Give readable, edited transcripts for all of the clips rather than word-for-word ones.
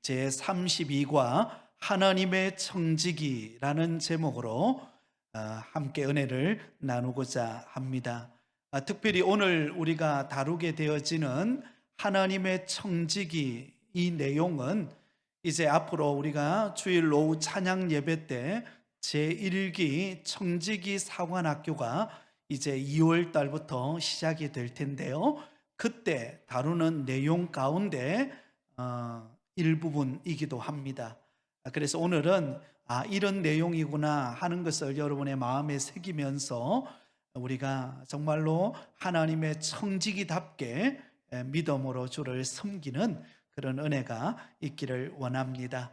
제32과 하나님의 청지기라는 제목으로 함께 은혜를 나누고자 합니다. 특별히 오늘 우리가 다루게 되어지는 하나님의 청지기, 이 내용은 이제 앞으로 우리가 주일 오후 찬양 예배 때 제1기 청지기 사관학교가 이제 2월 달부터 시작이 될 텐데요, 그때 다루는 내용 가운데 일부분이기도 합니다. 그래서 오늘은 이런 내용이구나 하는 것을 여러분의 마음에 새기면서 우리가 정말로 하나님의 청지기답게 믿음으로 주를 섬기는 그런 은혜가 있기를 원합니다.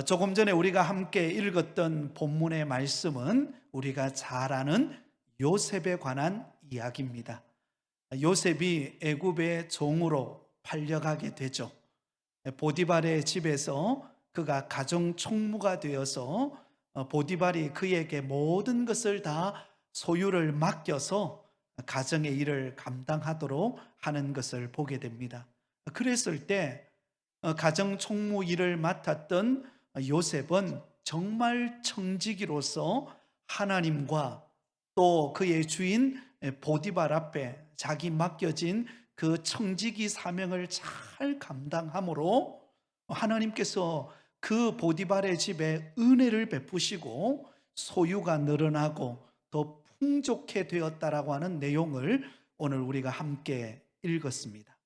조금 전에 우리가 함께 읽었던 본문의 말씀은 우리가 잘 아는 요셉에 관한 이야기입니다. 요셉이 애굽의 종으로 팔려가게 되죠. 보디발의 집에서 그가 가정 총무가 되어서 보디발이 그에게 모든 것을 다 소유를 맡겨서 가정의 일을 감당하도록 하는 것을 보게 됩니다. 그랬을 때 가정 총무 일을 맡았던 요셉은 정말 청지기로서 하나님과 또 그의 주인 보디발 앞에 자기 맡겨진 그 청지기 사명을 잘 감당함으로 하나님께서 그 보디발의 집에 은혜를 베푸시고 소유가 늘어나고 더 풍족해 되었다라고 하는 내용을 오늘 우리가 함께 읽었습니다.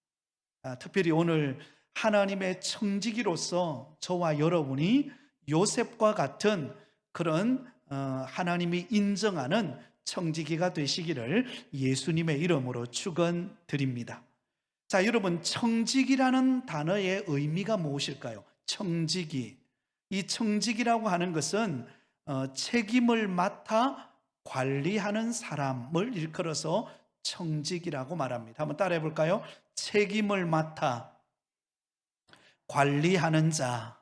특별히 오늘 하나님의 청지기로서 저와 여러분이 요셉과 같은 그런 하나님이 인정하는 청지기가 되시기를 예수님의 이름으로 축원드립니다. 자, 여러분, 청지기라는 단어의 의미가 무엇일까요? 청지기. 이 청지기라고 하는 것은 책임을 맡아 관리하는 사람을 일컬어서 청지기라고 말합니다. 한번 따라해 볼까요? 책임을 맡아 관리하는 자.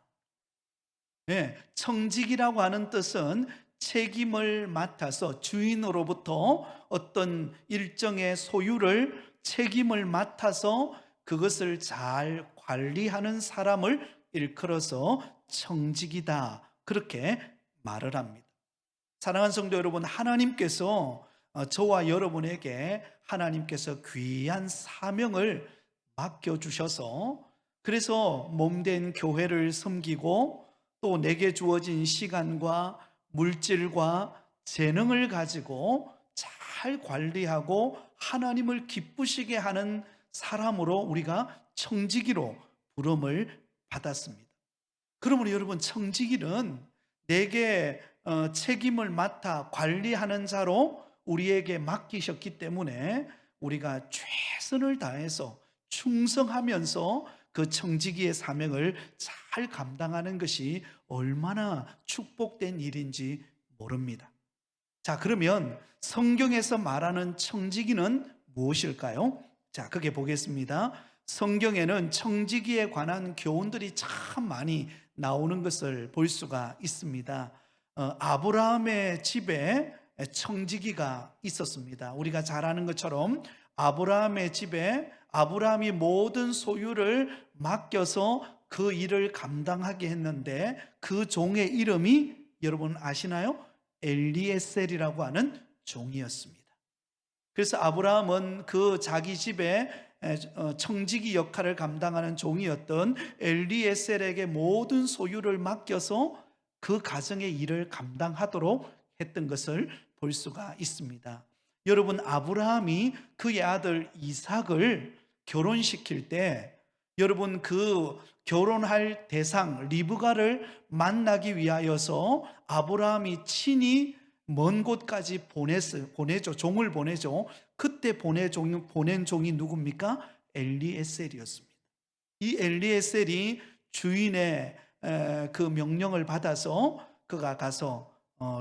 네, 청지기라고 하는 뜻은 책임을 맡아서 주인으로부터 어떤 일정의 소유를 책임을 맡아서 그것을 잘 관리하는 사람을 일컬어서 청지기다, 그렇게 말을 합니다. 사랑하는 성도 여러분, 하나님께서 저와 여러분에게 하나님께서 귀한 사명을 맡겨주셔서 그래서 몸된 교회를 섬기고 또 내게 주어진 시간과 물질과 재능을 가지고 잘 관리하고 하나님을 기쁘시게 하는 사람으로 우리가 청지기로 부름을 받았습니다. 그러므로 여러분, 청지기는 내게 책임을 맡아 관리하는 자로 우리에게 맡기셨기 때문에 우리가 최선을 다해서 충성하면서 그 청지기의 사명을 잘 감당하는 것이 얼마나 축복된 일인지 모릅니다. 자, 그러면 성경에서 말하는 청지기는 무엇일까요? 자, 그게 보겠습니다. 성경에는 청지기에 관한 교훈들이 참 많이 나오는 것을 볼 수가 있습니다. 아브라함의 집에 청지기가 있었습니다. 우리가 잘 아는 것처럼 아브라함의 집에 아브라함이 모든 소유를 맡겨서 그 일을 감당하게 했는데 그 종의 이름이 여러분 아시나요? 엘리에셀이라고 하는 종이었습니다. 그래서 아브라함은 그 자기 집에 청지기 역할을 감당하는 종이었던 엘리에셀에게 모든 소유를 맡겨서 그 가정의 일을 감당하도록 했던 것을 볼 수가 있습니다. 여러분, 아브라함이 그의 아들 이삭을 결혼시킬 때 여러분, 그 결혼할 대상 리브가를 만나기 위하여서 아브라함이 친히 먼 곳까지 보내죠. 종을 보내죠. 그때 보낸 종이 누굽니까? 엘리에셀이었습니다. 이 엘리에셀이 주인의 그 명령을 받아서 그가 가서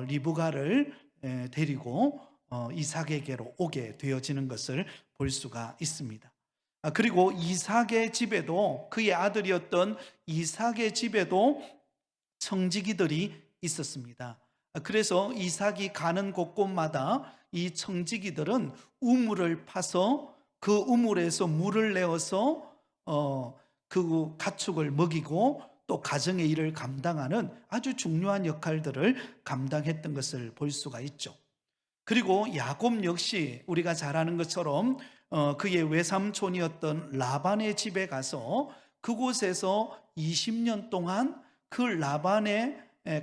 리브가를 데리고 이삭에게로 오게 되어지는 것을 볼 수가 있습니다. 그리고 이삭의 집에도, 그의 아들이었던 이삭의 집에도 청지기들이 있었습니다. 그래서 이삭이 가는 곳곳마다 이 청지기들은 우물을 파서 그 우물에서 물을 내어서 그 가축을 먹이고 또 가정의 일을 감당하는 아주 중요한 역할들을 감당했던 것을 볼 수가 있죠. 그리고 야곱 역시 우리가 잘 아는 것처럼 그의 외삼촌이었던 라반의 집에 가서 그곳에서 20년 동안 그 라반의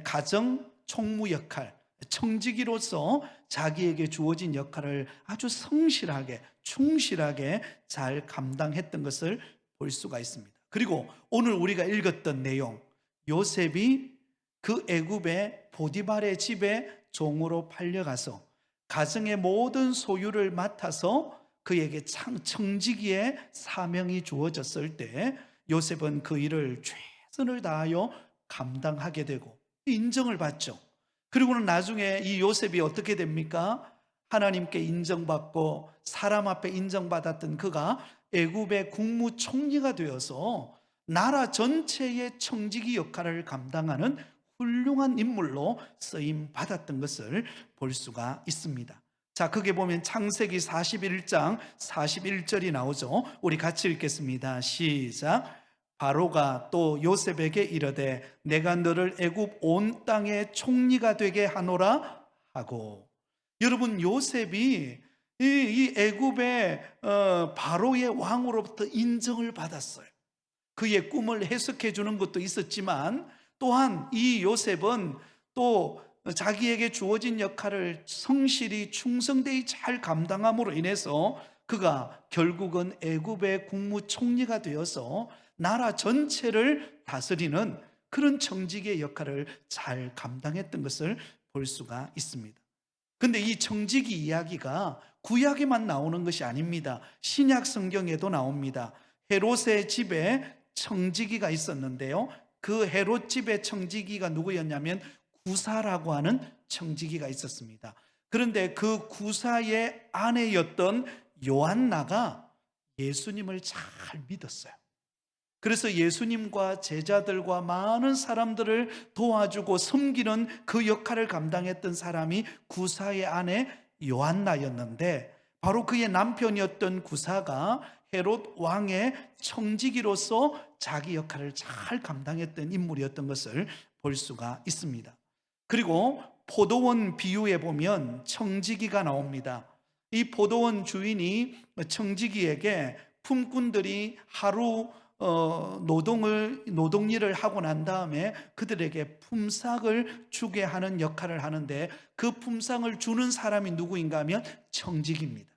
가정 총무 역할, 청지기로서 자기에게 주어진 역할을 아주 성실하게, 충실하게 잘 감당했던 것을 볼 수가 있습니다. 그리고 오늘 우리가 읽었던 내용, 요셉이 그 애굽의 보디발의 집에 종으로 팔려가서 가정의 모든 소유를 맡아서 그에게 청지기의 사명이 주어졌을 때 요셉은 그 일을 최선을 다하여 감당하게 되고 인정을 받죠. 그리고는 나중에 이 요셉이 어떻게 됩니까? 하나님께 인정받고 사람 앞에 인정받았던 그가 애굽의 국무총리가 되어서 나라 전체의 청지기 역할을 감당하는 훌륭한 인물로 쓰임 받았던 것을 볼 수가 있습니다. 자, 거기에 보면 창세기 41장 41절이 나오죠. 우리 같이 읽겠습니다. 시작. 바로가 또 요셉에게 이르되 내가 너를 애굽 온 땅의 총리가 되게 하노라 하고. 여러분, 요셉이 이 애굽의 바로의 왕으로부터 인정을 받았어요. 그의 꿈을 해석해 주는 것도 있었지만 또한 이 요셉은 또 자기에게 주어진 역할을 성실히 충성되이 잘 감당함으로 인해서 그가 결국은 애굽의 국무총리가 되어서 나라 전체를 다스리는 그런 청지기의 역할을 잘 감당했던 것을 볼 수가 있습니다. 근데 이 청지기 이야기가 구약에만 나오는 것이 아닙니다. 신약 성경에도 나옵니다. 헤롯의 집에 청지기가 있었는데요, 그 헤롯 집의 청지기가 누구였냐면 구사라고 하는 청지기가 있었습니다. 그런데 그 구사의 아내였던 요한나가 예수님을 잘 믿었어요. 그래서 예수님과 제자들과 많은 사람들을 도와주고 섬기는 그 역할을 감당했던 사람이 구사의 아내 요한나였는데, 바로 그의 남편이었던 구사가 헤롯 왕의 청지기로서 자기 역할을 잘 감당했던 인물이었던 것을 볼 수가 있습니다. 그리고 포도원 비유에 보면 청지기가 나옵니다. 이 포도원 주인이 청지기에게 품꾼들이 하루 노동일을 하고 난 다음에 그들에게 품삯을 주게 하는 역할을 하는데, 그 품삯을 주는 사람이 누구인가 하면 청지기입니다.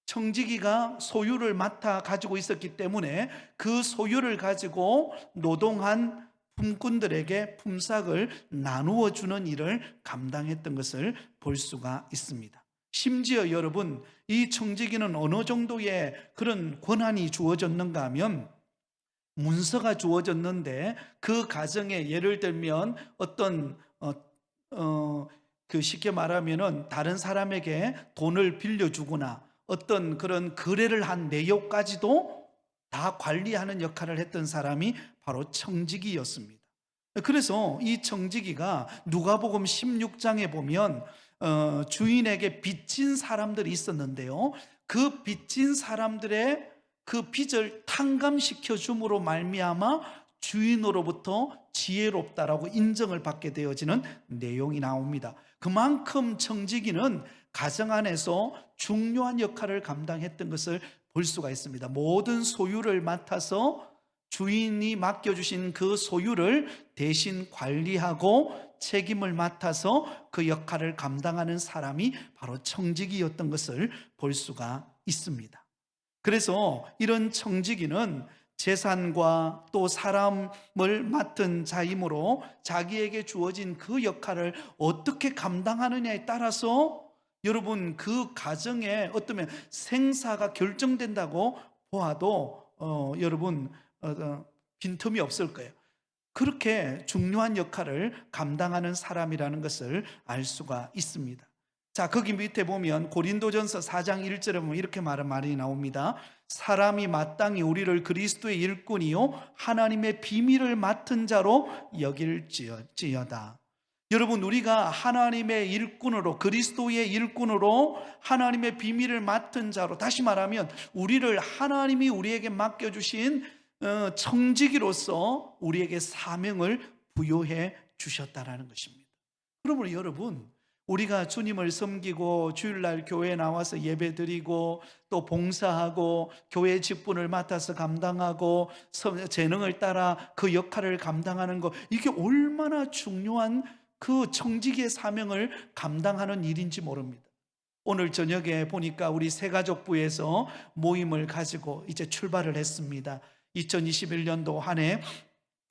청지기가 소유를 맡아 가지고 있었기 때문에 그 소유를 가지고 노동한 품꾼들에게 품삯을 나누어 주는 일을 감당했던 것을 볼 수가 있습니다. 심지어 여러분, 이 청지기는 어느 정도의 그런 권한이 주어졌는가 하면 문서가 주어졌는데, 그 가정에 예를 들면 어떤 쉽게 말하면은 다른 사람에게 돈을 빌려주거나 어떤 그런 거래를 한 내역까지도 다 관리하는 역할을 했던 사람이 바로 청지기였습니다. 그래서 이 청지기가 누가복음 16장에 보면 주인에게 빚진 사람들이 있었는데요, 그 빚진 사람들의 그 빚을 탕감시켜 줌으로 말미암아 주인으로부터 지혜롭다라고 인정을 받게 되어지는 내용이 나옵니다. 그만큼 청지기는 가정 안에서 중요한 역할을 감당했던 것을 볼 수가 있습니다. 모든 소유를 맡아서 주인이 맡겨주신 그 소유를 대신 관리하고 책임을 맡아서 그 역할을 감당하는 사람이 바로 청지기였던 것을 볼 수가 있습니다. 그래서 이런 청지기는 재산과 또 사람을 맡은 자이므로 자기에게 주어진 그 역할을 어떻게 감당하느냐에 따라서 여러분, 그 가정에 어쩌면 생사가 결정된다고 보아도 여러분 빈틈이 없을 거예요. 그렇게 중요한 역할을 감당하는 사람이라는 것을 알 수가 있습니다. 자, 거기 밑에 보면 고린도전서 4장 1절에 보면 이렇게 말한 말이 나옵니다. 사람이 마땅히 우리를 그리스도의 일꾼이요 하나님의 비밀을 맡은 자로 여길지어다. 여러분, 우리가 하나님의 일꾼으로, 그리스도의 일꾼으로 하나님의 비밀을 맡은 자로, 다시 말하면 우리를 하나님이 우리에게 맡겨주신 청지기로서 우리에게 사명을 부여해 주셨다라는 것입니다. 그러므로 여러분, 우리가 주님을 섬기고 주일날 교회에 나와서 예배드리고 또 봉사하고 교회 직분을 맡아서 감당하고 재능을 따라 그 역할을 감당하는 것, 이게 얼마나 중요한 그 청지기의 사명을 감당하는 일인지 모릅니다. 오늘 저녁에 보니까 우리 새가족부에서 모임을 가지고 이제 출발을 했습니다. 2021년도 한 해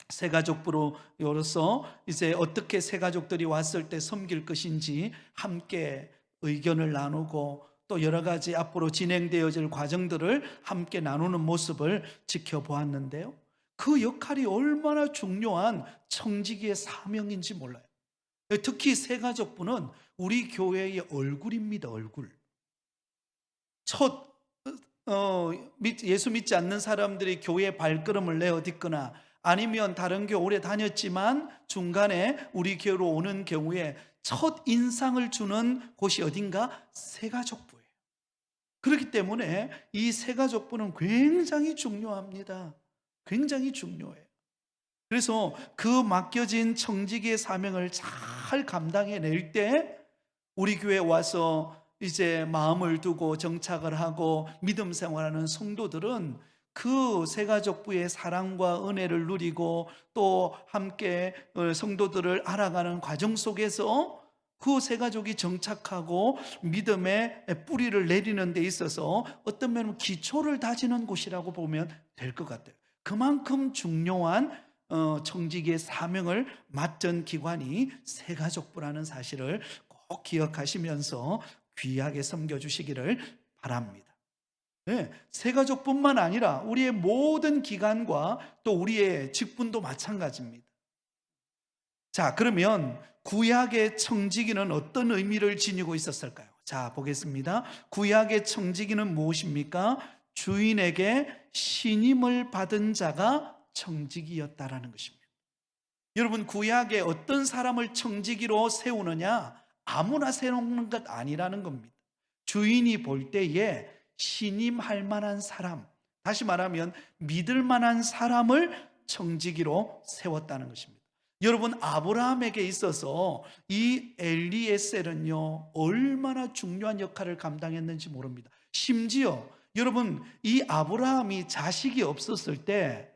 새가족부로서 이제 어떻게 새가족들이 왔을 때 섬길 것인지 함께 의견을 나누고 또 여러 가지 앞으로 진행되어질 과정들을 함께 나누는 모습을 지켜보았는데요, 그 역할이 얼마나 중요한 청지기의 사명인지 몰라요. 특히 새가족부는 우리 교회의 얼굴입니다. 얼굴. 예수 믿지 않는 사람들이 교회에 발걸음을 내어딛거나 아니면 다른 교회 오래 다녔지만 중간에 우리 교회로 오는 경우에 첫 인상을 주는 곳이 어딘가? 새가족부예요. 그렇기 때문에 이 새가족부는 굉장히 중요합니다. 굉장히 중요해요. 그래서 그 맡겨진 청지기의 사명을 잘 감당해낼 때 우리 교회에 와서 이제 마음을 두고 정착을 하고 믿음 생활하는 성도들은 그 새가족부의 사랑과 은혜를 누리고 또 함께 성도들을 알아가는 과정 속에서 그 새가족이 정착하고 믿음의 뿌리를 내리는 데 있어서 어떤 면은 기초를 다지는 곳이라고 보면 될 것 같아요. 그만큼 중요한 청지기의 사명을 맡은 기관이 새가족부라는 사실을 꼭 기억하시면서 귀하게 섬겨주시기를 바랍니다. 네, 새가족뿐만 아니라 우리의 모든 기관과 또 우리의 직분도 마찬가지입니다. 자, 그러면 구약의 청지기는 어떤 의미를 지니고 있었을까요? 자, 보겠습니다. 구약의 청지기는 무엇입니까? 주인에게 신임을 받은 자가 청지기였다라는 것입니다. 여러분, 구약에 어떤 사람을 청지기로 세우느냐? 아무나 세우는 것 아니라는 겁니다. 주인이 볼 때에 신임할 만한 사람, 다시 말하면 믿을 만한 사람을 청지기로 세웠다는 것입니다. 여러분, 아브라함에게 있어서 이 엘리에셀은요 얼마나 중요한 역할을 감당했는지 모릅니다. 심지어 여러분, 이 아브라함이 자식이 없었을 때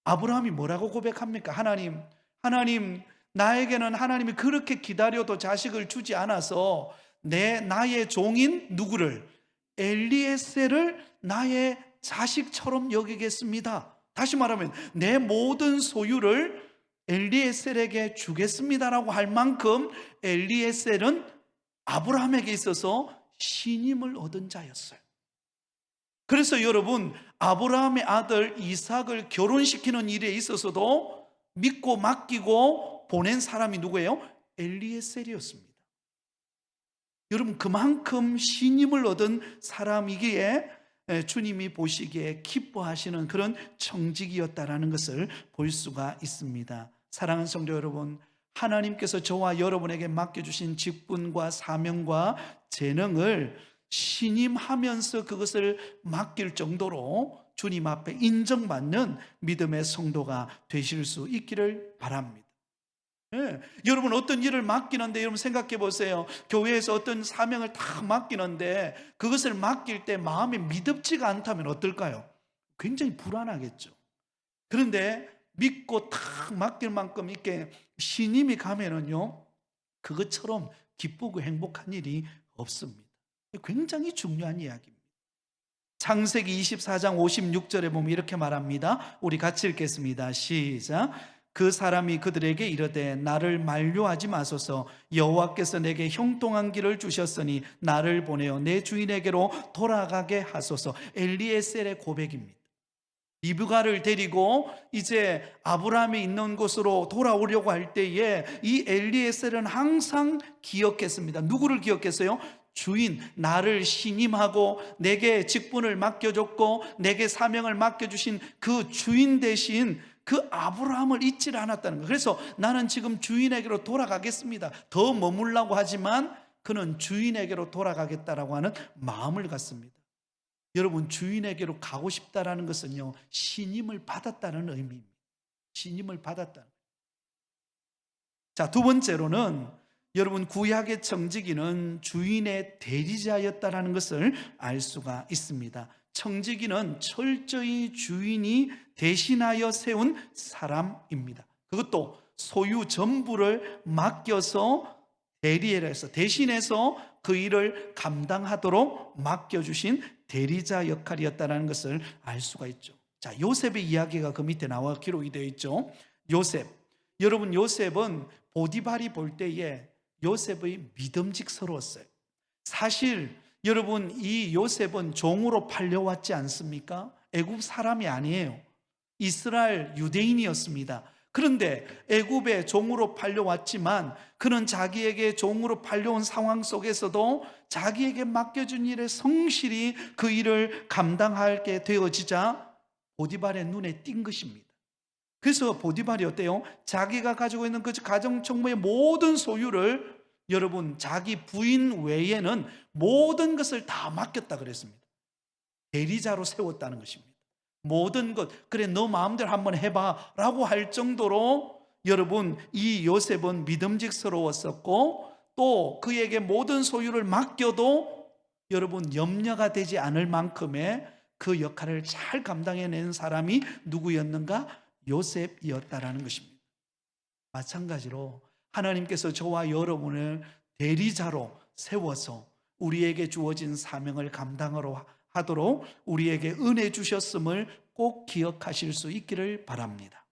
아브라함이 뭐라고 고백합니까? 하나님, 나에게는 하나님이 그렇게 기다려도 자식을 주지 않아서 나의 종인 누구를? 엘리에셀을 나의 자식처럼 여기겠습니다. 다시 말하면 내 모든 소유를 엘리에셀에게 주겠습니다라고 할 만큼 엘리에셀은 아브라함에게 있어서 신임을 얻은 자였어요. 그래서 여러분, 아브라함의 아들 이삭을 결혼시키는 일에 있어서도 믿고 맡기고 보낸 사람이 누구예요? 엘리에셀이었습니다. 여러분, 그만큼 신임을 얻은 사람이기에 주님이 보시기에 기뻐하시는 그런 청지기였다라는 것을 볼 수가 있습니다. 사랑하는 성도 여러분, 하나님께서 저와 여러분에게 맡겨주신 직분과 사명과 재능을 신임하면서 그것을 맡길 정도로 주님 앞에 인정받는 믿음의 성도가 되실 수 있기를 바랍니다. 네. 여러분, 어떤 일을 맡기는데 여러분 생각해 보세요. 교회에서 어떤 사명을 다 맡기는데 그것을 맡길 때 마음이 미덥지가 않다면 어떨까요? 굉장히 불안하겠죠. 그런데 믿고 탁 맡길 만큼 이렇게 신임이 가면은요 그것처럼 기쁘고 행복한 일이 없습니다. 굉장히 중요한 이야기입니다. 창세기 24장 56절에 보면 이렇게 말합니다. 우리 같이 읽겠습니다. 시작. 그 사람이 그들에게 이르되 나를 만류하지 마소서. 여호와께서 내게 형통한 길을 주셨으니 나를 보내어 내 주인에게로 돌아가게 하소서. 엘리에셀의 고백입니다. 리브가를 데리고 이제 아브라함이 있는 곳으로 돌아오려고 할 때에 이 엘리에셀은 항상 기억했습니다. 누구를 기억했어요? 주인, 나를 신임하고 내게 직분을 맡겨줬고 내게 사명을 맡겨주신 그 주인 대신 그 아브라함을 잊지 않았다는 거예요. 그래서 나는 지금 주인에게로 돌아가겠습니다. 더 머물라고 하지만 그는 주인에게로 돌아가겠다라고 하는 마음을 갖습니다. 여러분, 주인에게로 가고 싶다라는 것은요, 신임을 받았다는 의미입니다. 신임을 받았다. 자, 두 번째로는 여러분, 구약의 청지기는 주인의 대리자였다라는 것을 알 수가 있습니다. 청지기는 철저히 주인이 대신하여 세운 사람입니다. 그것도 소유 전부를 맡겨서 대리해서 대신해서 그 일을 감당하도록 맡겨주신 대리자 역할이었다는 것을 알 수가 있죠. 자, 요셉의 이야기가 그 밑에 나와 기록이 되어 있죠. 요셉, 여러분, 요셉은 보디발이 볼 때에 요셉의 믿음직스러웠어요. 사실 여러분, 이 요셉은 종으로 팔려왔지 않습니까? 애굽 사람이 아니에요. 이스라엘 유대인이었습니다. 그런데 애굽의 종으로 팔려왔지만 그는 자기에게 종으로 팔려온 상황 속에서도 자기에게 맡겨준 일에 성실히 그 일을 감당하게 되어지자 보디발의 눈에 띈 것입니다. 그래서 보디발이 어때요? 자기가 가지고 있는 그 가정 총무의 모든 소유를 여러분, 자기 부인 외에는 모든 것을 다 맡겼다 그랬습니다. 대리자로 세웠다는 것입니다. 모든 것, 그래 너 마음대로 한번 해봐 라고 할 정도로 여러분, 이 요셉은 믿음직스러웠었고 또 그에게 모든 소유를 맡겨도 여러분, 염려가 되지 않을 만큼의 그 역할을 잘 감당해낸 사람이 누구였는가? 요셉이었다라는 것입니다. 마찬가지로 하나님께서 저와 여러분을 대리자로 세워서 우리에게 주어진 사명을 감당하도록 우리에게 은혜 주셨음을 꼭 기억하실 수 있기를 바랍니다.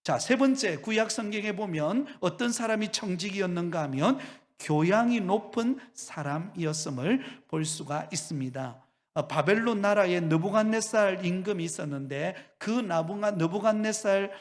자, 세 번째, 구약 성경에 보면 어떤 사람이 청지기였는가 하면 교양이 높은 사람이었음을 볼 수가 있습니다. 바벨론 나라에 느부갓네살 임금이 있었는데 그 느부갓네살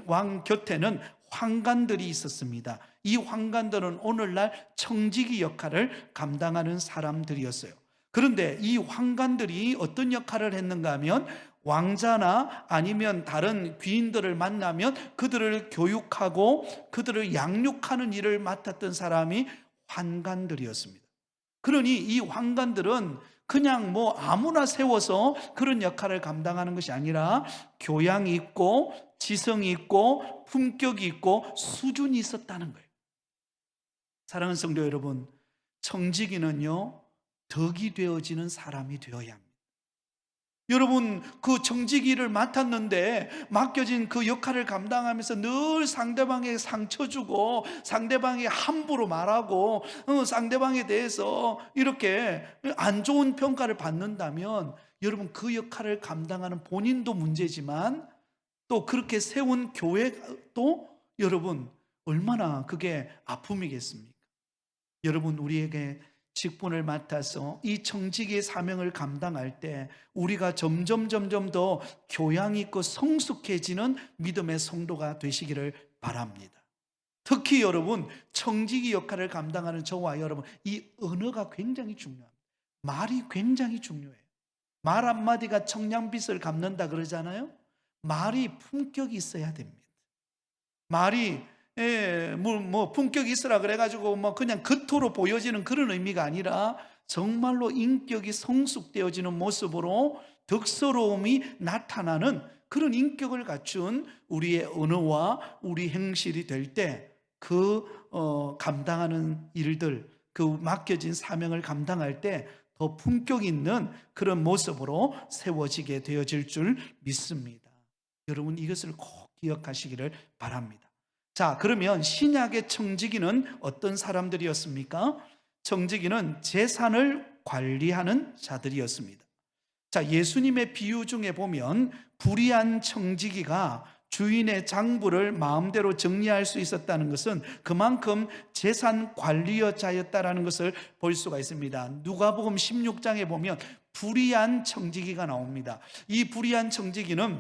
왕 곁에는 환관들이 있었습니다. 이 환관들은 오늘날 청지기 역할을 감당하는 사람들이었어요. 그런데 이 환관들이 어떤 역할을 했는가 하면 왕자나 아니면 다른 귀인들을 만나면 그들을 교육하고 그들을 양육하는 일을 맡았던 사람이 환관들이었습니다. 그러니 이 환관들은 그냥 뭐 아무나 세워서 그런 역할을 감당하는 것이 아니라 교양이 있고 지성이 있고 품격이 있고 수준이 있었다는 거예요. 사랑하는 성도 여러분, 청지기는요, 덕이 되어지는 사람이 되어야 합니다. 여러분, 그 청지기를 맡았는데 맡겨진 그 역할을 감당하면서 늘 상대방에게 상처 주고 상대방에게 함부로 말하고 상대방에 대해서 이렇게 안 좋은 평가를 받는다면 여러분, 그 역할을 감당하는 본인도 문제지만 또 그렇게 세운 교회도 여러분 얼마나 그게 아픔이겠습니까? 여러분, 우리에게 직분을 맡아서 이 청지기의 사명을 감당할 때 우리가 점점 더 교양 있고 성숙해지는 믿음의 성도가 되시기를 바랍니다. 특히 여러분, 청지기 역할을 감당하는 저와 여러분, 이 언어가 굉장히 중요합니다. 말이 굉장히 중요해요. 말 한마디가 청량빛을 갚는다 그러잖아요. 말이 품격이 있어야 됩니다. 말이 품격이 있으라 그래가지고 그냥 겉으로 보여지는 그런 의미가 아니라 정말로 인격이 성숙되어지는 모습으로 덕스러움이 나타나는 그런 인격을 갖춘 우리의 언어와 우리 행실이 될 때 그 감당하는 일들, 그 맡겨진 사명을 감당할 때 더 품격 있는 그런 모습으로 세워지게 되어질 줄 믿습니다. 여러분, 이것을 꼭 기억하시기를 바랍니다. 자, 그러면 신약의 청지기는 어떤 사람들이었습니까? 청지기는 재산을 관리하는 자들이었습니다. 자, 예수님의 비유 중에 보면 불의한 청지기가 주인의 장부를 마음대로 정리할 수 있었다는 것은 그만큼 재산 관리자였다라는 것을 볼 수가 있습니다. 누가복음 16장에 보면 불의한 청지기가 나옵니다. 이 불의한 청지기는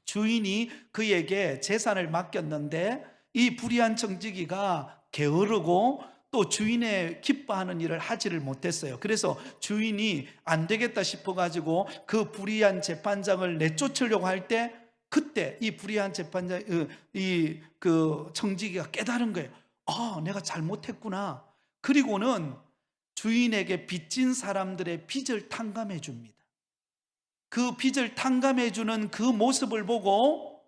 주인이 그에게 재산을 맡겼는데 이 불의한 청지기가 게으르고 또 주인의 기뻐하는 일을 하지를 못했어요. 그래서 주인이 안 되겠다 싶어가지고 그 불의한 재판장을 내쫓으려고 할 때 그때 이 불의한 재판장, 그 청지기가 깨달은 거예요. 내가 잘못했구나. 그리고는 주인에게 빚진 사람들의 빚을 탕감해 줍니다. 그 빚을 탕감해 주는 그 모습을 보고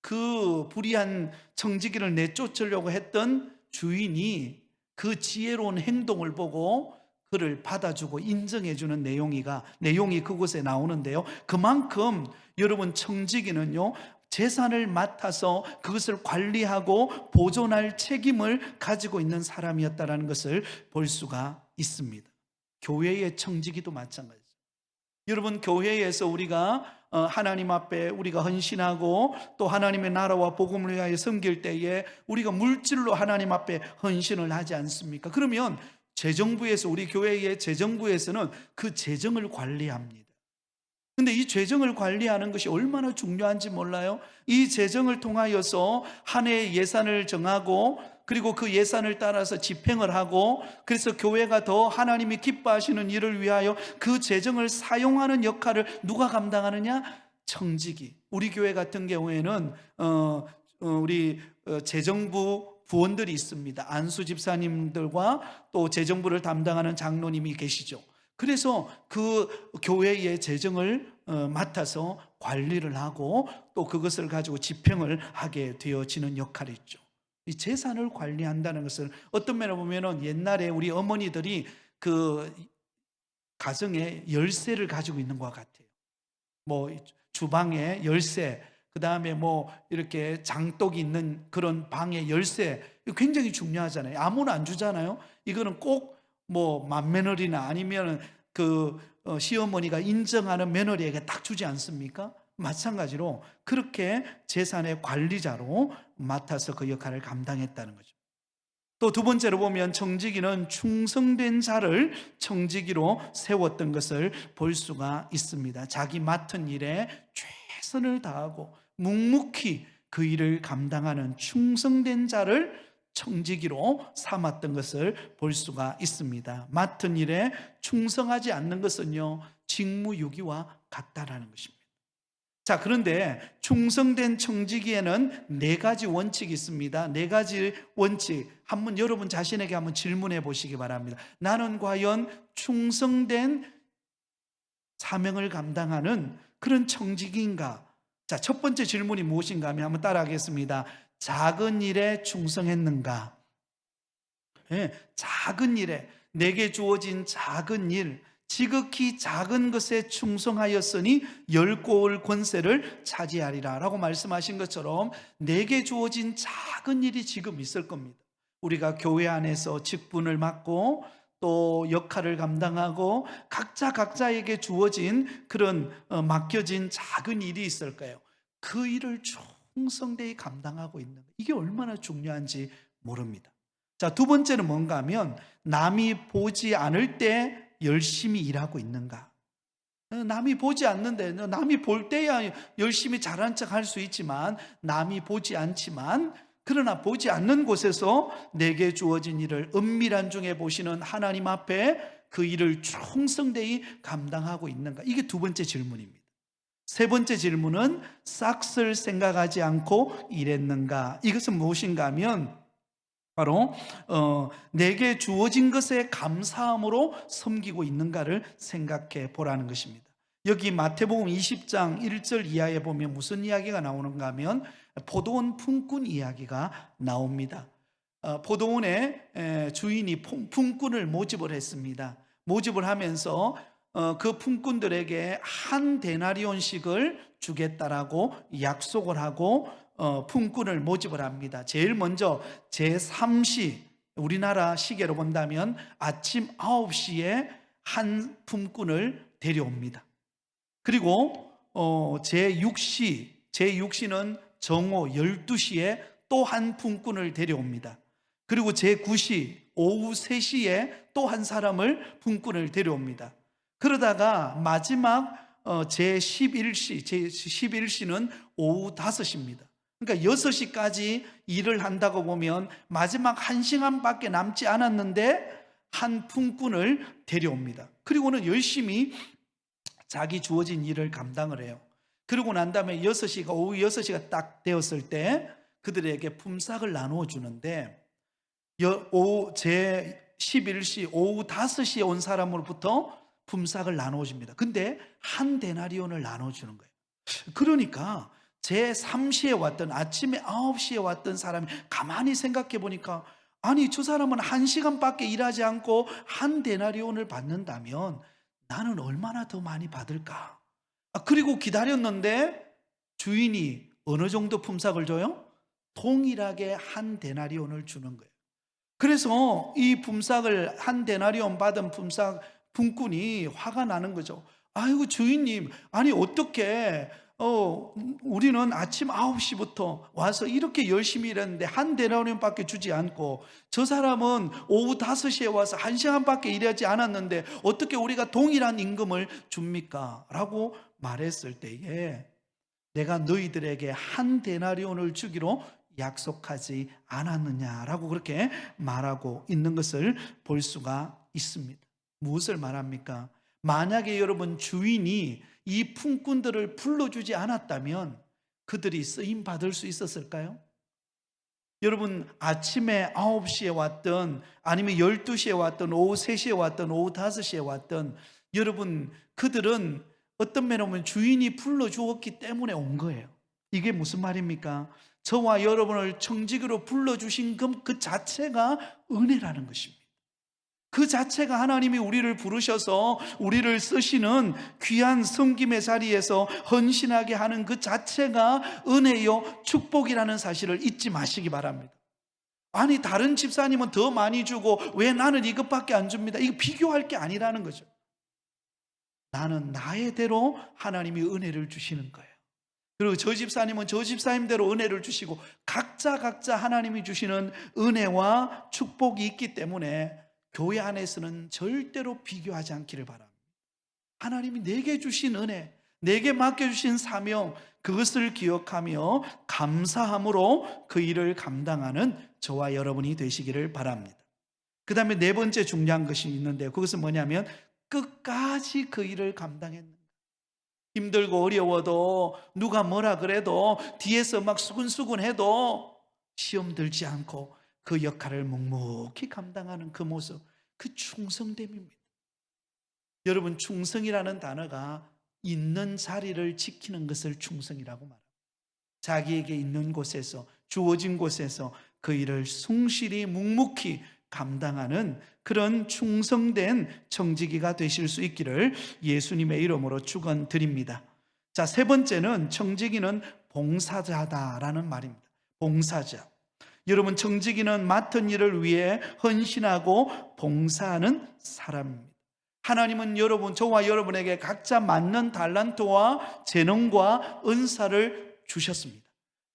그 불의한 청지기를 내쫓으려고 했던 주인이 그 지혜로운 행동을 보고 그를 받아주고 인정해주는 내용이 그곳에 나오는데요. 그만큼 여러분, 청지기는요, 재산을 맡아서 그것을 관리하고 보존할 책임을 가지고 있는 사람이었다는 것을 볼 수가 있습니다. 교회의 청지기도 마찬가지죠. 여러분, 교회에서 우리가 하나님 앞에 우리가 헌신하고 또 하나님의 나라와 복음을 위하여 섬길 때에 우리가 물질로 하나님 앞에 헌신을 하지 않습니까? 그러면 재정부에서, 우리 교회의 재정부에서는 그 재정을 관리합니다. 근데 이 재정을 관리하는 것이 얼마나 중요한지 몰라요? 이 재정을 통하여서 한 해의 예산을 정하고 그리고 그 예산을 따라서 집행을 하고, 그래서 교회가 더 하나님이 기뻐하시는 일을 위하여 그 재정을 사용하는 역할을 누가 감당하느냐? 청지기. 우리 교회 같은 경우에는 우리 재정부 부원들이 있습니다. 안수 집사님들과 또 재정부를 담당하는 장로님이 계시죠. 그래서 그 교회의 재정을 맡아서 관리를 하고 또 그것을 가지고 집행을 하게 되어지는 역할이 있죠. 이 재산을 관리한다는 것은 어떤 면에 보면은 옛날에 우리 어머니들이 그 가정에 열쇠를 가지고 있는 것 같아요. 뭐 주방에 열쇠, 그 다음에 뭐 이렇게 장독이 있는 그런 방의 열쇠, 굉장히 중요하잖아요. 아무나 안 주잖아요. 이거는 꼭 뭐 맏며느리나 아니면 그 시어머니가 인정하는 며느리에게 딱 주지 않습니까? 마찬가지로 그렇게 재산의 관리자로 맡아서 그 역할을 감당했다는 거죠. 또 두 번째로 보면 청지기는 충성된 자를 청지기로 세웠던 것을 볼 수가 있습니다. 자기 맡은 일에 최선을 다하고 묵묵히 그 일을 감당하는 충성된 자를 청지기로 삼았던 것을 볼 수가 있습니다. 맡은 일에 충성하지 않는 것은요, 직무유기와 같다라는 것입니다. 자, 그런데 충성된 청지기에는 네 가지 원칙이 있습니다. 네 가지 원칙, 한번 여러분 자신에게 한번 질문해 보시기 바랍니다. 나는 과연 충성된 사명을 감당하는 그런 청지기인가? 자, 첫 번째 질문이 무엇인가 하면 한번 따라하겠습니다. 작은 일에 충성했는가? 네, 작은 일에, 내게 주어진 작은 일, 지극히 작은 것에 충성하였으니 열고 올 권세를 차지하리라 라고 말씀하신 것처럼 내게 주어진 작은 일이 지금 있을 겁니다. 우리가 교회 안에서 직분을 맡고 또 역할을 감당하고 각자에게 주어진 그런 맡겨진 작은 일이 있을 거예요. 그 일을 충성되이 감당하고 있는 것, 이게 얼마나 중요한지 모릅니다. 자, 두 번째는 뭔가 하면 남이 보지 않을 때 열심히 일하고 있는가? 남이 보지 않는데, 남이 볼 때야 열심히 잘한 척 할 수 있지만 남이 보지 않지만, 그러나 보지 않는 곳에서 내게 주어진 일을 은밀한 중에 보시는 하나님 앞에 그 일을 충성되이 감당하고 있는가? 이게 두 번째 질문입니다. 세 번째 질문은 싹쓸 생각하지 않고 일했는가? 이것은 무엇인가 하면 바로 내게 주어진 것에 감사함으로 섬기고 있는가를 생각해 보라는 것입니다. 여기 마태복음 20장 1절 이하에 보면 무슨 이야기가 나오는가 하면 포도원 품꾼 이야기가 나옵니다. 포도원의 주인이 품꾼을 모집을 했습니다. 모집을 하면서 그 품꾼들에게 한 데나리온씩을 주겠다라고 약속을 하고 품꾼을 모집을 합니다. 제일 먼저 제3시, 우리나라 시계로 본다면 아침 9시에 한 품꾼을 데려옵니다. 그리고 제6시는 정오 12시에 또 한 품꾼을 데려옵니다. 그리고 제9시 오후 3시에 또 한 사람을 품꾼을 데려옵니다. 그러다가 마지막 제11시는 오후 5시입니다. 그러니까 6시까지 일을 한다고 보면 마지막 1시간밖에 남지 않았는데 한 품꾼을 데려옵니다. 그리고는 열심히 자기 주어진 일을 감당을 해요. 그러고 난 다음에 오후 6시가 딱 되었을 때 그들에게 품삯을 나누어 주는데 제11시 오후 5시에 온 사람으로부터 품삯을 나눠줍니다. 근데 한 데나리온을 나눠주는 거예요. 그러니까 제 3시에 왔던, 아침에 9시에 왔던 사람이 가만히 생각해 보니까, 아니 저 사람은 1시간밖에 일하지 않고 한 데나리온을 받는다면 나는 얼마나 더 많이 받을까? 그리고 기다렸는데 주인이 어느 정도 품삯을 줘요? 동일하게 한 데나리온을 주는 거예요. 그래서 이 품삯을 한 데나리온 받은 품꾼이 화가 나는 거죠. 아이고 주인님, 아니 어떻게 우리는 아침 9시부터 와서 이렇게 열심히 일했는데 한 데나리온밖에 주지 않고, 저 사람은 오후 5시에 와서 1시간밖에 일하지 않았는데 어떻게 우리가 동일한 임금을 줍니까? 라고 말했을 때에, 내가 너희들에게 한 데나리온을 주기로 약속하지 않았느냐라고 그렇게 말하고 있는 것을 볼 수가 있습니다. 무엇을 말합니까? 만약에 여러분 주인이 이 품꾼들을 불러주지 않았다면 그들이 쓰임 받을 수 있었을까요? 여러분 아침에 9시에 왔던, 아니면 12시에 왔던, 오후 3시에 왔던, 오후 5시에 왔던, 여러분 그들은 어떤 면에 보면 주인이 불러주었기 때문에 온 거예요. 이게 무슨 말입니까? 저와 여러분을 청지기로 불러주신 그 자체가 은혜라는 것입니다. 그 자체가 하나님이 우리를 부르셔서 우리를 쓰시는 귀한 섬김의 자리에서 헌신하게 하는 그 자체가 은혜요 축복이라는 사실을 잊지 마시기 바랍니다. 아니 다른 집사님은 더 많이 주고 왜 나는 이것밖에 안 줍니다. 이거 비교할 게 아니라는 거죠. 나는 나의 대로 하나님이 은혜를 주시는 거예요. 그리고 저 집사님은 저 집사님대로 은혜를 주시고, 각자 하나님이 주시는 은혜와 축복이 있기 때문에 교회 안에서는 절대로 비교하지 않기를 바랍니다. 하나님이 내게 주신 은혜, 내게 맡겨주신 사명, 그것을 기억하며 감사함으로 그 일을 감당하는 저와 여러분이 되시기를 바랍니다. 그 다음에 네 번째 중요한 것이 있는데요, 그것은 뭐냐면 끝까지 그 일을 감당했는가. 힘들고 어려워도, 누가 뭐라 그래도, 뒤에서 막 수근수근 해도 시험 들지 않고 그 역할을 묵묵히 감당하는 그 모습, 그 충성됨입니다. 여러분 충성이라는 단어가 있는 자리를 지키는 것을 충성이라고 말합니다. 자기에게 있는 곳에서, 주어진 곳에서 그 일을 성실히 묵묵히 감당하는 그런 충성된 청지기가 되실 수 있기를 예수님의 이름으로 축원드립니다. 자, 세 번째는 청지기는 봉사자다라는 말입니다. 봉사자. 여러분 청지기는 맡은 일을 위해 헌신하고 봉사하는 사람입니다. 하나님은 저와 여러분에게 각자 맞는 달란트와 재능과 은사를 주셨습니다.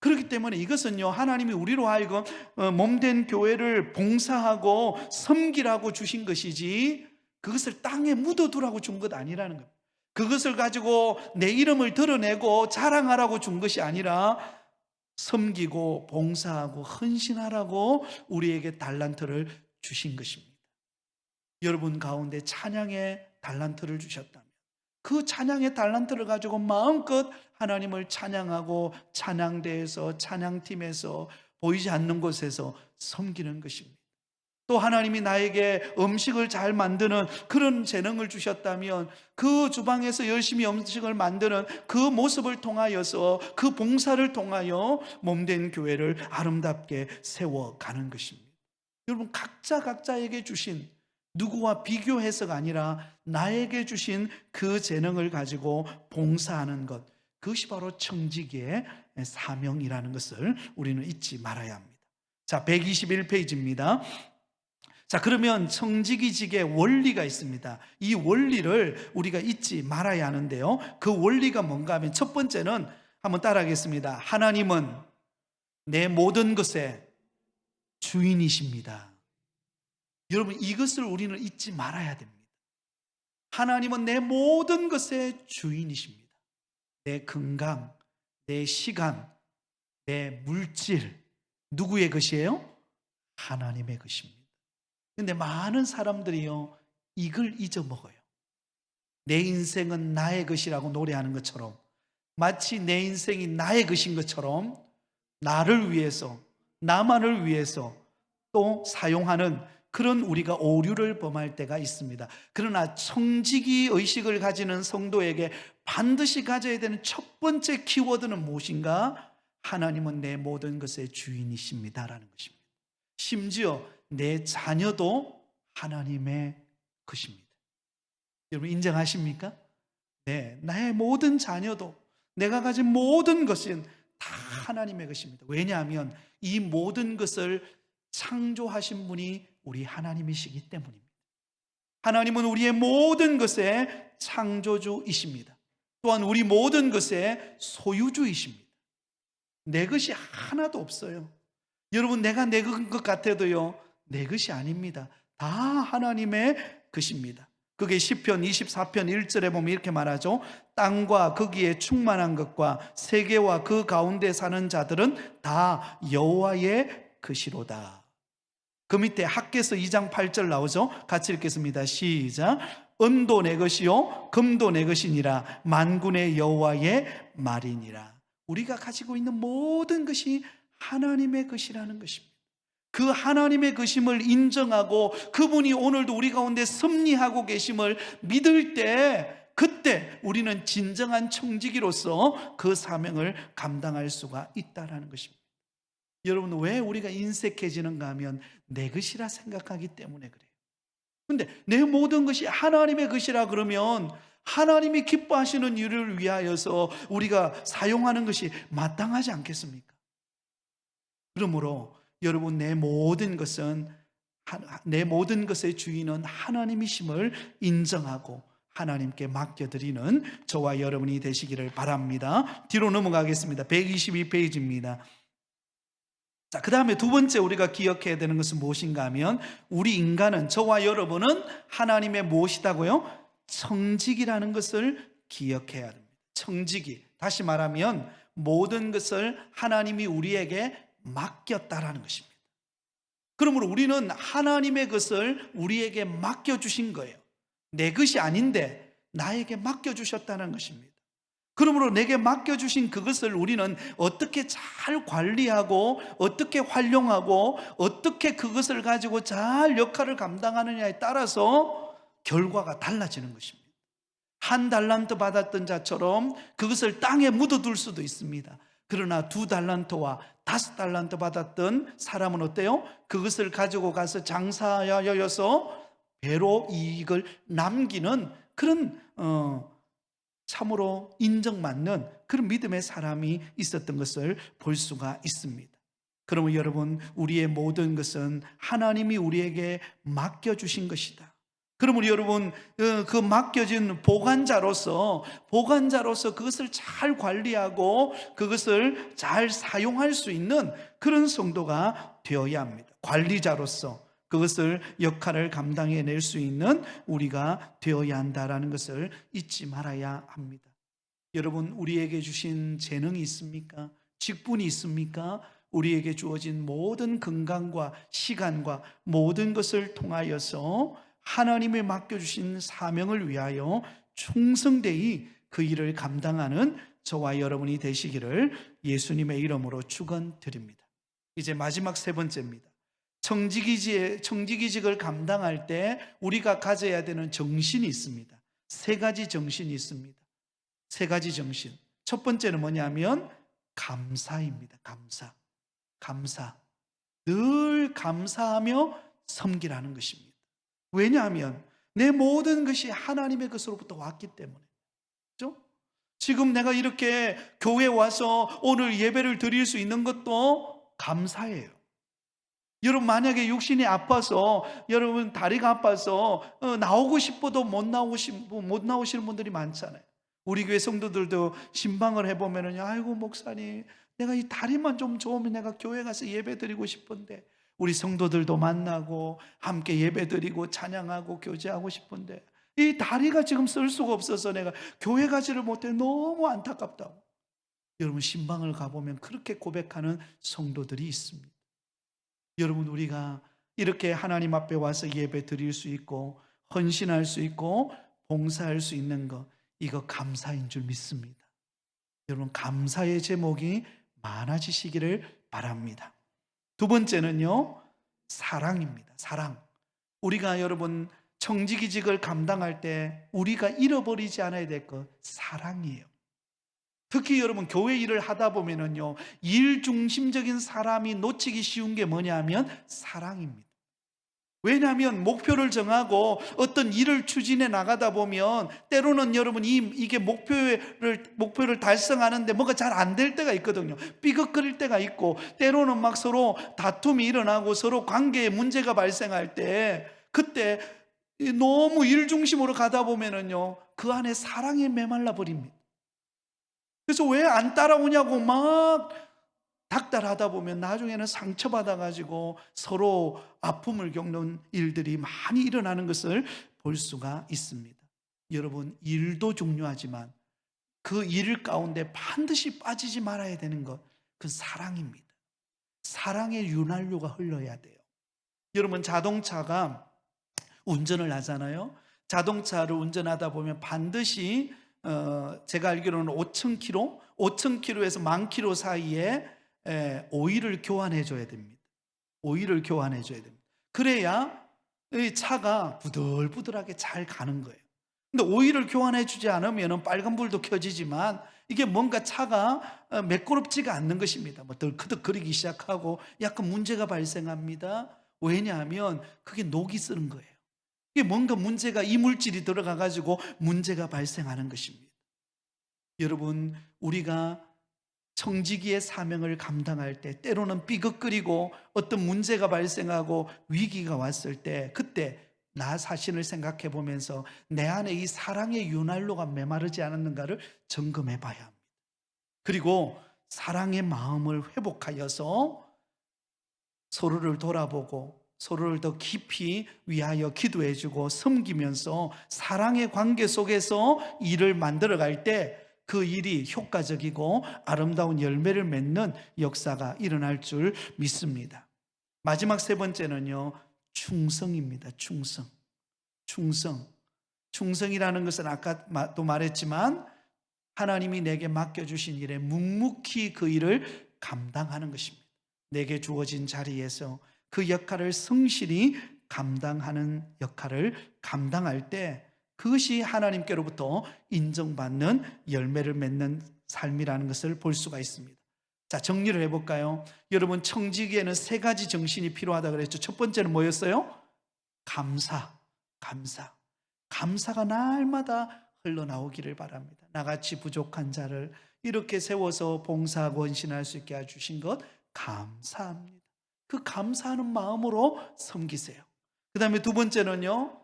그렇기 때문에 이것은요, 하나님이 우리로 하여금 몸된 교회를 봉사하고 섬기라고 주신 것이지, 그것을 땅에 묻어두라고 준 것 아니라는 겁니다. 그것을 가지고 내 이름을 드러내고 자랑하라고 준 것이 아니라 섬기고 봉사하고 헌신하라고 우리에게 달란트를 주신 것입니다. 여러분 가운데 찬양의 달란트를 주셨다면 그 찬양의 달란트를 가지고 마음껏 하나님을 찬양하고 찬양대에서, 찬양팀에서, 보이지 않는 곳에서 섬기는 것입니다. 또 하나님이 나에게 음식을 잘 만드는 그런 재능을 주셨다면 그 주방에서 열심히 음식을 만드는 그 모습을 통하여서, 그 봉사를 통하여 몸된 교회를 아름답게 세워가는 것입니다. 여러분 각자에게 주신, 누구와 비교해서가 아니라 나에게 주신 그 재능을 가지고 봉사하는 것, 그것이 바로 청지기의 사명이라는 것을 우리는 잊지 말아야 합니다. 자, 121페이지입니다. 자, 그러면 청지기직의 원리가 있습니다. 이 원리를 우리가 잊지 말아야 하는데요, 그 원리가 뭔가 하면 첫 번째는 한번 따라하겠습니다. 하나님은 내 모든 것의 주인이십니다. 여러분 이것을 우리는 잊지 말아야 됩니다. 하나님은 내 모든 것의 주인이십니다. 내 건강, 내 시간, 내 물질, 누구의 것이에요? 하나님의 것입니다. 그런데 많은 사람들이요, 이걸 잊어먹어요. 내 인생은 나의 것이라고 노래하는 것처럼, 마치 내 인생이 나의 것인 것처럼 나를 위해서, 나만을 위해서 또 사용하는 그런 우리가 오류를 범할 때가 있습니다. 그러나 청지기 의식을 가지는 성도에게 반드시 가져야 되는 첫 번째 키워드는 무엇인가? 하나님은 내 모든 것의 주인이십니다라는 것입니다. 심지어 내 자녀도 하나님의 것입니다. 여러분 인정하십니까? 네, 나의 모든 자녀도, 내가 가진 모든 것은 다 하나님의 것입니다. 왜냐하면 이 모든 것을 창조하신 분이 우리 하나님이시기 때문입니다. 하나님은 우리의 모든 것의 창조주이십니다. 또한 우리 모든 것의 소유주이십니다. 내 것이 하나도 없어요. 여러분, 내가 내 것 같아도요, 내 것이 아닙니다. 다 하나님의 것입니다. 그게 시편 24편 1절에 보면 이렇게 말하죠. 땅과 거기에 충만한 것과 세계와 그 가운데 사는 자들은 다 여호와의 것이로다. 그 밑에 학개서 2장 8절 나오죠. 같이 읽겠습니다. 시작. 은도 내 것이요 금도 내 것이니라. 만군의 여호와의 말이니라. 우리가 가지고 있는 모든 것이 하나님의 것이라는 것입니다. 그 하나님의 것임을 인정하고 그분이 오늘도 우리 가운데 섭리하고 계심을 믿을 때, 그때 우리는 진정한 청지기로서 그 사명을 감당할 수가 있다는 것입니다. 여러분, 왜 우리가 인색해지는가 하면 내 것이라 생각하기 때문에 그래요. 근데 내 모든 것이 하나님의 것이라 그러면 하나님이 기뻐하시는 일을 위하여서 우리가 사용하는 것이 마땅하지 않겠습니까? 그러므로 여러분, 내 모든 것의 주인은 하나님이심을 인정하고 하나님께 맡겨드리는 저와 여러분이 되시기를 바랍니다. 뒤로 넘어가겠습니다. 122페이지입니다. 자, 그 다음에 두 번째 우리가 기억해야 되는 것은 무엇인가 하면, 우리 인간은, 저와 여러분은 하나님의 무엇이다고요? 청지기라는 것을 기억해야 됩니다. 청지기, 다시 말하면 모든 것을 하나님이 우리에게 맡겼다라는 것입니다. 그러므로 우리는 하나님의 것을 우리에게 맡겨주신 거예요. 내 것이 아닌데 나에게 맡겨주셨다는 것입니다. 그러므로 내게 맡겨주신 그것을 우리는 어떻게 잘 관리하고 어떻게 활용하고 어떻게 그것을 가지고 잘 역할을 감당하느냐에 따라서 결과가 달라지는 것입니다. 한 달란트 받았던 자처럼 그것을 땅에 묻어둘 수도 있습니다. 그러나 2달란트와 5달란트 받았던 사람은 어때요? 그것을 가지고 가서 장사하여서 배로 이익을 남기는 그런 참으로 인정받는 그런 믿음의 사람이 있었던 것을 볼 수가 있습니다. 그러면 여러분, 우리의 모든 것은 하나님이 우리에게 맡겨주신 것이다. 그러면 여러분, 그 맡겨진 보관자로서 그것을 잘 관리하고 그것을 잘 사용할 수 있는 그런 성도가 되어야 합니다. 관리자로서 그것을 역할을 감당해낼 수 있는 우리가 되어야 한다는 것을 잊지 말아야 합니다. 여러분, 우리에게 주신 재능이 있습니까? 직분이 있습니까? 우리에게 주어진 모든 건강과 시간과 모든 것을 통하여서 하나님이 맡겨주신 사명을 위하여 충성되이 그 일을 감당하는 저와 여러분이 되시기를 예수님의 이름으로 축원드립니다. 이제 마지막 세 번째입니다. 청지기직을 감당할 때 우리가 가져야 되는 정신이 있습니다. 세 가지 정신이 있습니다. 세 가지 정신. 첫 번째는 뭐냐면 감사입니다. 감사. 늘 감사하며 섬기라는 것입니다. 왜냐하면 내 모든 것이 하나님의 것으로부터 왔기 때문에. 그렇죠? 지금 내가 이렇게 교회에 와서 오늘 예배를 드릴 수 있는 것도 감사예요. 여러분, 만약에 육신이 아파서, 여러분 다리가 아파서 나오고 싶어도 못 나오시는 분들이 많잖아요. 우리 교회 성도들도 신방을 해보면은, 아이고 목사님, 내가 이 다리만 좀 좋으면 내가 교회 가서 예배 드리고 싶은데, 우리 성도들도 만나고 함께 예배 드리고 찬양하고 교제하고 싶은데 이 다리가 지금 쓸 수가 없어서 내가 교회 가지를 못해 너무 안타깝다고. 여러분, 신방을 가보면 그렇게 고백하는 성도들이 있습니다. 여러분, 우리가 이렇게 하나님 앞에 와서 예배 드릴 수 있고 헌신할 수 있고 봉사할 수 있는 것, 이거 감사인 줄 믿습니다. 여러분, 감사의 제목이 많아지시기를 바랍니다. 두 번째는요, 사랑입니다. 사랑. 우리가 여러분 청지기직을 감당할 때 우리가 잃어버리지 않아야 될 것, 사랑이에요. 특히 여러분 교회 일을 하다 보면은요, 일 중심적인 사람이 놓치기 쉬운 게 뭐냐면 사랑입니다. 왜냐하면 목표를 정하고 어떤 일을 추진해 나가다 보면 때로는 여러분 이게 목표를 달성하는데 뭐가 잘 안 될 때가 있거든요. 삐걱거릴 때가 있고, 때로는 막 서로 다툼이 일어나고 서로 관계에 문제가 발생할 때, 그때 너무 일 중심으로 가다 보면은요, 그 안에 사랑에 메말라 버립니다. 그래서 왜 안 따라오냐고 막 닥달하다 보면 나중에는 상처받아가지고 서로 아픔을 겪는 일들이 많이 일어나는 것을 볼 수가 있습니다. 여러분, 일도 중요하지만 그 일 가운데 반드시 빠지지 말아야 되는 것, 그 사랑입니다. 사랑의 윤활유가 흘러야 돼요. 여러분, 자동차가 운전을 하잖아요. 자동차를 운전하다 보면 반드시 제가 알기로는 5,000km에서 10,000km 사이에 오일을 교환해 줘야 됩니다. 오일을 교환해 줘야 됩니다. 그래야 이 차가 부들부들하게 잘 가는 거예요. 근데 오일을 교환해 주지 않으면 빨간불도 켜지지만 이게 뭔가 차가 매끄럽지가 않는 것입니다. 뭐 덜크덕거리기 시작하고 약간 문제가 발생합니다. 왜냐하면 그게 녹이 쓰는 거예요. 이게 뭔가 문제가, 이물질이 들어가 가지고 문제가 발생하는 것입니다. 여러분, 우리가 청지기의 사명을 감당할 때 때로는 삐걱거리고 어떤 문제가 발생하고 위기가 왔을 때, 그때 나 자신을 생각해 보면서 내 안에 이 사랑의 윤활로가 메마르지 않았는가를 점검해 봐야 합니다. 그리고 사랑의 마음을 회복하여서 서로를 돌아보고 서로를 더 깊이 위하여 기도해 주고 섬기면서 사랑의 관계 속에서 일을 만들어 갈 때 그 일이 효과적이고 아름다운 열매를 맺는 역사가 일어날 줄 믿습니다. 마지막 세 번째는요, 충성입니다. 충성이라는 것은 아까도 말했지만 하나님이 내게 맡겨주신 일에 묵묵히 그 일을 감당하는 것입니다. 내게 주어진 자리에서 그 역할을 성실히 감당하는 역할을 감당할 때 그것이 하나님께로부터 인정받는 열매를 맺는 삶이라는 것을 볼 수가 있습니다. 자, 정리를 해볼까요? 여러분, 청지기에는 세 가지 정신이 필요하다고 그랬죠. 첫 번째는 뭐였어요? 감사가 날마다 흘러나오기를 바랍니다. 나같이 부족한 자를 이렇게 세워서 봉사하고 헌신할 수 있게 해주신 것 감사합니다. 그 감사하는 마음으로 섬기세요. 그 다음에 두 번째는요,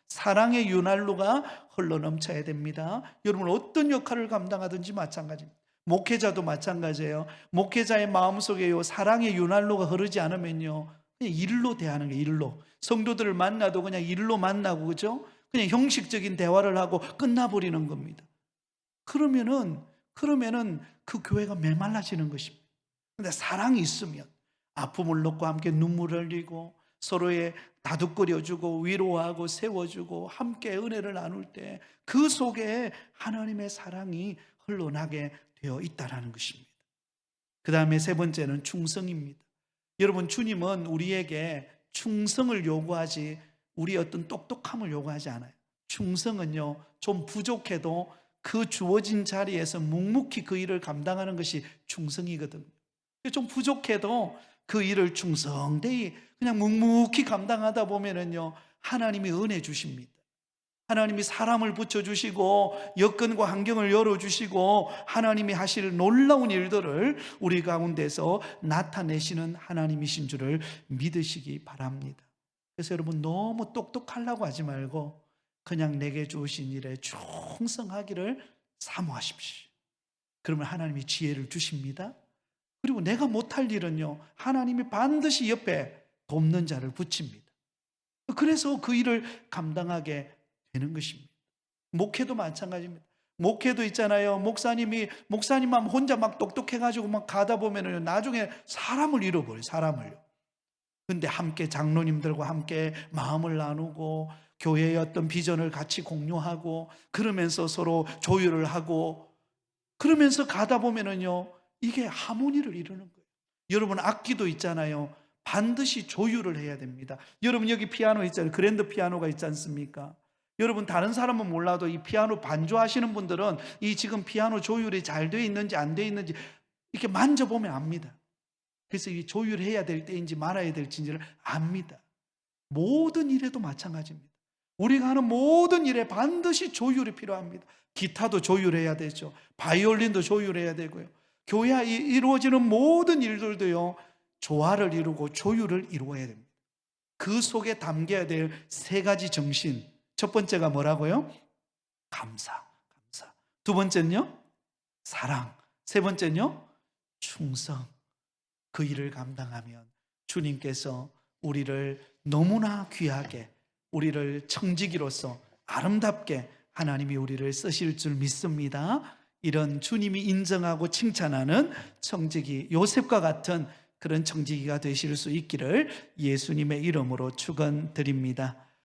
사랑의 윤활로가 흘러넘쳐야 됩니다. 여러분, 어떤 역할을 감당하든지 마찬가지입니다. 목회자도 마찬가지예요. 목회자의 마음속에 사랑의 윤활로가 흐르지 않으면요, 그냥 일로 대하는 거예요. 일로. 성도들을 만나도 그냥 일로 만나고, 그죠? 그냥 형식적인 대화를 하고 끝나버리는 겁니다. 그러면은 그 교회가 메말라지는 것입니다. 근데 사랑이 있으면 아픔을 놓고 함께 눈물을 흘리고 서로의 다독거려주고 위로하고 세워주고 함께 은혜를 나눌 때 그 속에 하나님의 사랑이 흘러나게 되어 있다는 것입니다. 그 다음에 세 번째는 충성입니다. 여러분, 주님은 우리에게 충성을 요구하지 우리의 어떤 똑똑함을 요구하지 않아요. 충성은요, 좀 부족해도 그 주어진 자리에서 묵묵히 그 일을 감당하는 것이 충성이거든요. 좀 부족해도 그 일을 충성되이 그냥 묵묵히 감당하다 보면은요, 하나님이 은혜 주십니다. 하나님이 사람을 붙여주시고 여건과 환경을 열어주시고 하나님이 하실 놀라운 일들을 우리 가운데서 나타내시는 하나님이신 줄을 믿으시기 바랍니다. 그래서 여러분, 너무 똑똑하려고 하지 말고 그냥 내게 주신 일에 충성하기를 사모하십시오. 그러면 하나님이 지혜를 주십니다. 그리고 내가 못할 일은요, 하나님이 반드시 옆에 돕는 자를 붙입니다. 그래서 그 일을 감당하게 되는 것입니다. 목회도 마찬가지입니다. 목회도 있잖아요. 목사님만 혼자 막 똑똑해가지고 막 가다 보면은 나중에 사람을 잃어버려요. 사람을요. 근데 함께 장로님들과 함께 마음을 나누고 교회의 어떤 비전을 같이 공유하고 그러면서 서로 조율을 하고 그러면서 가다 보면은요, 이게 하모니를 이루는 거예요. 여러분, 악기도 있잖아요. 반드시 조율을 해야 됩니다. 여러분 여기 피아노 있잖아요. 그랜드 피아노가 있지 않습니까? 여러분 다른 사람은 몰라도 이 피아노 반주하시는 분들은 이 지금 피아노 조율이 잘 돼 있는지 안 돼 있는지 이렇게 만져보면 압니다. 그래서 이 조율해야 될 때인지 말아야 될지를 압니다. 모든 일에도 마찬가지입니다. 우리가 하는 모든 일에 반드시 조율이 필요합니다. 기타도 조율해야 되죠. 바이올린도 조율해야 되고요. 교회에 이루어지는 모든 일들도요, 조화를 이루고 조율을 이루어야 됩니다. 그 속에 담겨야 될 세 가지 정신. 첫 번째가 뭐라고요? 감사. 두 번째는요? 사랑. 세 번째는요? 충성. 그 일을 감당하면 주님께서 우리를 너무나 귀하게, 우리를 청지기로서 아름답게 하나님이 우리를 쓰실 줄 믿습니다. 이런 주님이 인정하고 칭찬하는 청지기, 요셉과 같은 그런 청지기가 되실 수 있기를 예수님의 이름으로 축원드립니다.